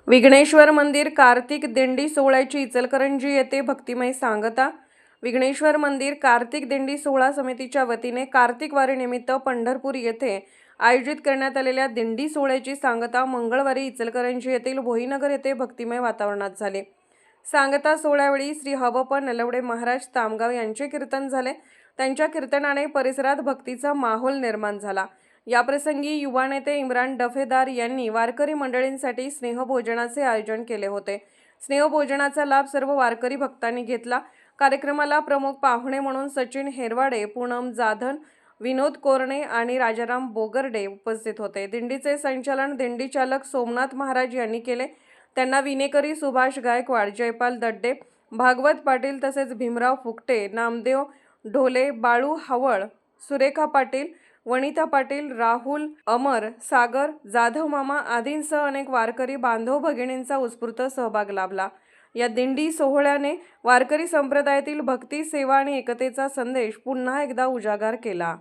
विघ्नेश्वर मंदिर कार्तिक दिंडी सोहळ्याची इचलकरंजी येथे भक्तिमय सांगता। विघ्नेश्वर मंदिर कार्तिक दिंडी सोहळा समितीच्या वतीने कार्तिक वारीनिमित्त पंढरपूर येथे आयोजित करण्यात आलेल्या दिंडी सोहळ्याची सांगता मंगळवारी इचलकरंजी येथील भोईनगर येथे भक्तिमय वातावरणात झाले। सांगता सोहळ्यावेळी श्री हबप नलवडे महाराज तामगाव यांचे कीर्तन झाले। त्यांच्या कीर्तनाने परिसरात भक्तीचा माहोल निर्माण झाला। याप्रसंगी युवा नेते इम्रान डफेदार यांनी वारकरी मंडळींसाठी स्नेहभोजनाचे आयोजन केले होते। स्नेहभोजनाचा लाभ सर्व वारकरी भक्तांनी घेतला। कार्यक्रमाला प्रमुख पाहुणे म्हणून सचिन हेरवाडे, पूनम जाधव, विनोद कोरणे आणि राजाराम बोगर्डे उपस्थित होते। दिंडीचे संचालन दिंडी चालक सोमनाथ महाराज यांनी केले। त्यांना विनेकरी सुभाष गायकवाड, जयपाल दड्डे, भागवत पाटील तसेच भीमराव फुकटे, नामदेव ढोले, बाळू हवळ, सुरेखा पाटील, वनिता पाटील, राहुल अमर, सागर जाधव मामा आदींसह अनेक वारकरी बांधव भगिनींचा उत्स्फूर्त सहभाग लाभला। या दिंडी सोहळ्याने वारकरी संप्रदायातील भक्ती, सेवा आणि एकतेचा संदेश पुन्हा एकदा उजागर केला।